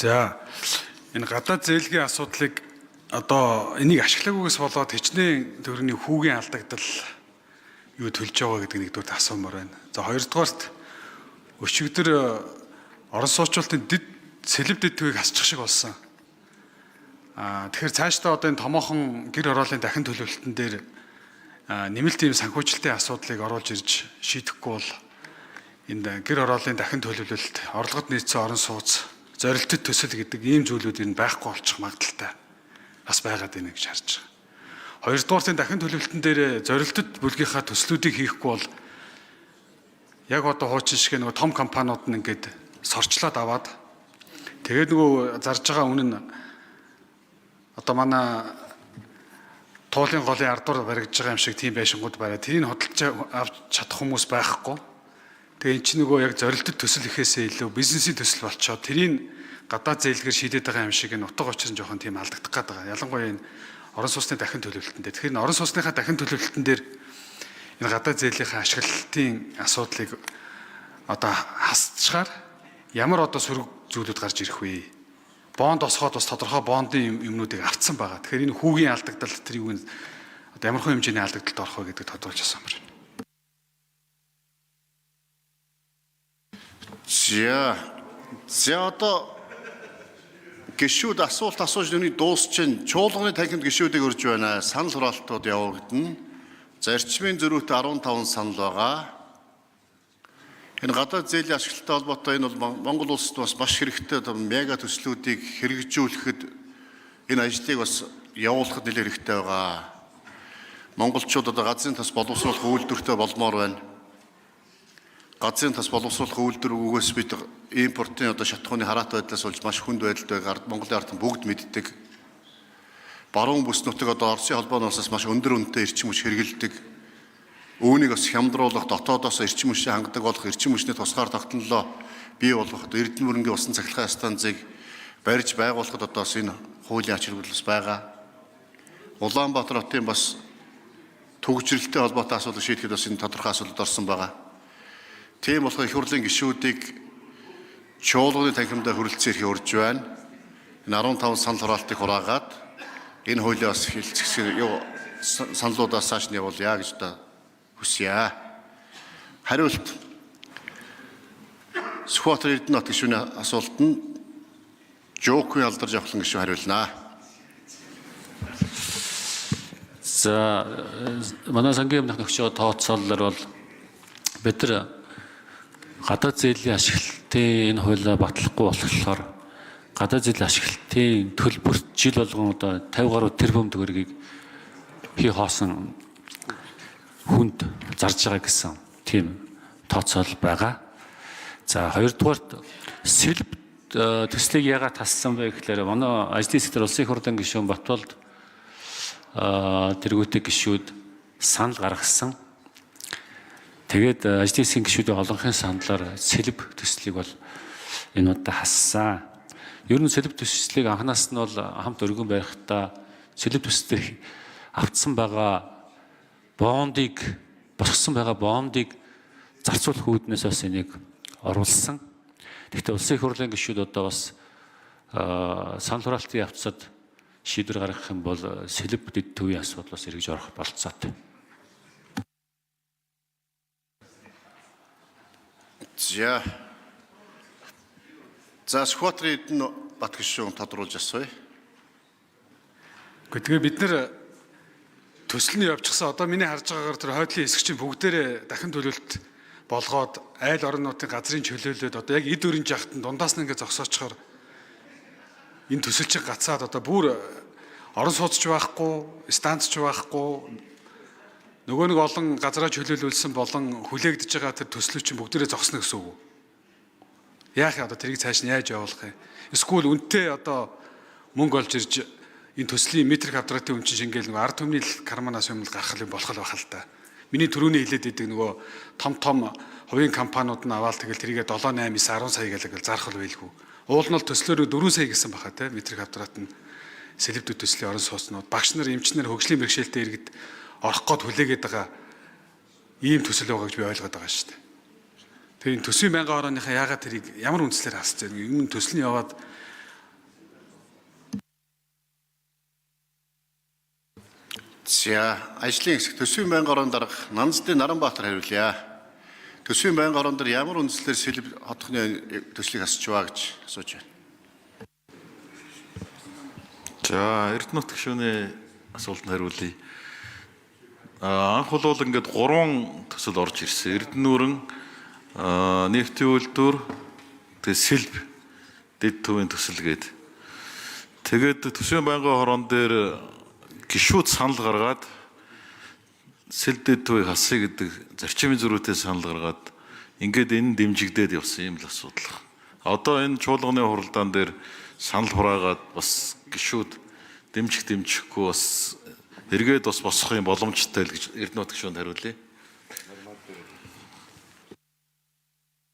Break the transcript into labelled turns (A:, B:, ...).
A: За энэ гадаад зээлгийн асуудлыг одоо энийг ашиглаагүйгээс болоод хичнээн төгрөгийн хүүгийн алдагдал юу төлж байгаа гэдэг нэгдүгээр асуумаар байна. За хоёрдугаарт өчигдөр орон суучлалтын дэд сэлб дэд төвийг хасчих шиг болсон. Тэгэхээр цаашдаа одоо энэ томоохон гэр ороолын дахин төлөвлөлтөн дээр нэмэлт ийм санхүүжилтийн асуудлыг оруулж ирж шийдэхгүй бол энэ гэр ороолын дахин төлөвлөлт, орлогод нийцсэн орон сууц, зорилттой төсөл гэдэг ийм зүйлүүд энэ байхгүй болчих магадaltaй бас байгаад байна гэж харж байгаа. Хоёрдугаарт дахин төлөвлөлтөн дээр зорилттой бүлгийнхаа төслүүдийг хийхгүй бол яг одоо хуучин шиг нөгөө том компаниуд нь ингээд сорчлоод аваад тэгээд нөгөө зарж байгаа үнэн нь одоо манай туулын голын ардуур баригдаж байгаа юм шиг тийм байшингууд барай. Тэрийг хөдөлж авч чадах хүмүүс байхгүй. Тэгээ эн чинь нөгөө яг зорилттой төсөл ихээсээ илүү бизнесийн төсөл болчоод тэрийг гадаад зээлгээр шийдээд байгаа юм шиг энэ утга учир нь жоохон тийм алдагдах гээд байгаа. Ялангуяа энэ орон сууцны дахин төлөвлөлтөнд. Тэгэхээр орон сууцныхаа дахин төлөвлөлтөн дээр энэ гадаад зээлийнхаа ашиглалтын асуудлыг одоо хасчаар ямар одоо сөрөг зүйлүүд гарч ирэх вэ? Бонд осгоод бас тодорхой бондын юмнуудыг авцсан байгаа. Тэгэхээр энэ хүүгийн алдагдал тэр юу вэ? Одоо ямар хөө хэмжээний алдагдалд орох вэ гэдэг тодорхойлж асуумаар байна.
B: За одоо гишүүд асуулт асууж нүний дуусчин чуулганы танхимд гишүүдийг өрж байна. Санал хураалтууд явагдана. За эрчмийн зөрүүтэй 15 санал байгаа. Энэ гадаад зээлийн ашиглалтай холбоотой энэ бол Монгол улсад бас маш хэрэгтэй мега төслүүдийг хэрэгжүүлэхэд энэ ажлыг бас явуулахад нэлээд хэрэгтэй байгаа. Монголчууд одоо газрын тас боловсруулах үйлдвэртэй болмоор байна. Газрын тас боловсруулах үйлдвэргүйгээс бид импортын одоо шатхууны хараатай байдлаас болж маш хүнд байдалтай Монголын ард бүгд мэддэг. Баруун бүс нутаг одоо Оросын холбооноос маш өндөр үнэтэй эрчим хүч хэрэгэлдэг. Үүнийг бас хямдруулах, дотоодоос эрчим хүчийг хангадаг болох, эрчим хүчний тусгаар тогтнолоо бий болгоход Эрдэнэ мөрөнгийн усан цахилгаан станцыг барьж байгуулахад одоо энэ хуулийн ач холбогдол байгаа. Улаанбаатар хотын бас төгжрөлттэй холбоотой асуудал шийдэхэд бас энэ тодорхой асуудалд орсон байгаа. Тийм болохоор их хурлын гишүүдийг чуулганы танхимдаа хүрэлцэн ирэх урьж байна. Энэ 15 санал хураалтыг хураагаад энэ хуулийг бас хэлцэх саналуудаас цааш нь явуулъя гэж одоо хүсье. Хариулт. Сүхбаатар Эрдэнэ хот гишүүний асуулт нь Жокын алдар жавхлан гишүүн хариулнаа.
C: За манай сангийн өмнөх нөхцөл тооцоололоор бол бид нар гадаад зээлийн ашиглалтын энэ хуулиа батлахгүй болохоор гадаад зээлийн ашиглалтын төлбөрт жил болгон одоо 50 гаруй тэрбум төгрөгийг хий хоосон хүнд зарж байгаа гэсэн тийм тооцоол байгаа. За хоёрдугаарт сэлб төслийг яагаад тассан бэ гэхээр манай ажлын сектор улсын их хурлын гишүүн Батболд тэргүүтэй гишүүд санал гаргасан. Тэгээд ажлын хэсгийн гишүүдийн олонхын саналаар сэлб төслийг бол энэ удаа хассан. Ер нь сэлб төслийг анханаас нь бол хамт өргөн байхдаа сэлб төслийг автсан байгаа бондыг босгосон байгаа бондыг зарцуулах үүднээс бас энийг оруулсан. Гэхдээ улсын их хурлын гишүүд одоо бас санал хураалтын явцад шийдвэр гаргах юм бол сэлб дэд төвийн асуудлаас эргэж орох болцоотой.
B: За Сүхбаатарын Эрдэнэ бат гишүүн тодруулж асууя.
A: Тэгээ бид нэр төсөл нь явчихсан. Одоо миний харж байгаагаар тэр хойдлын хэсэг чинь бүгдээрээ дахин төлөвлөлт болгоод айл орнуудын газрын чөлөөлөд одоо яг эд өрийн жахтан дундаас нь ингээд зогсоочхоор энэ төсөл чиг гацаад одоо бүр орон сууцч байхгүй, станцч байхгүй, нөгөө нэг олон газараа чөлөөлүүлсэн болон хүлээгдэж байгаа тэр төслүүд чинь бүгдээрээ зогсно гэсэн үг үү? Яах юм одоо тэрийг цааш нь яаж явуулах юм? Эсвэл үнэтэй одоо мөнгө олж ирж энэ төслийн метр квадратын үн чинь ингээл нөгөө ард түмний карманаас юм гарах юм болох л байх л та. Миний түрүүний хэлээд идэг нөгөө том хувийн компаниуд нь аваад тэгэл тэрийгээ 7, 8, 9, 10 сая гэлээ зархал байлгүй. Уул нь бол төслөөрөө 4 сая гэсэн баха те метр квадрат нь сэлб төслийн орон сууцнууд багш нар эмчнэр хөгжлийн бэрхшээлтэй иргэд орох гээд хүлээгээд байгаа ийм төсөл байгаа гэж би ойлгоод байгаа шүү дээ. Тэгээ энэ төсвийн 1000 орооныхаа яагаад тэрийг ямар үндслээр хасж байгаа юм төсөл нь яваад
B: За ажлын хэсэг төсвийн байнгын орон дарга Нанздын Наранбаатар хариулъя. Төсвийн байнгын орон дээр ямар үндслээр сэлб хотхны төслийг асууж байгаа гэж асууж байна.
D: За Эрдэнэт гишүүний асуултанд хариулъя. Анх бол ингээд 3 төсөл орж ирсэн. Эрдэнүүрэн нефтийн үйлдвэр тэгээ сэлб дэд төвийн төсөл гээд. Тэгээд төсвийн байнгын хорон дээр гишүүд санал гаргаад сэлб дэд төвийг хасъя гэдэг зарчмын зөрүүтэй санал гаргаад ингээд энэ дэмжигдээд явсан юм л асуудал. Одоо энэ чуулганы хуралдаан дээр санал хураагаад бас гишүүд дэмжихгүй бас эргээд бас босох юм боломжтой л гэж Эрдэнэт гишүүнд хариулъя.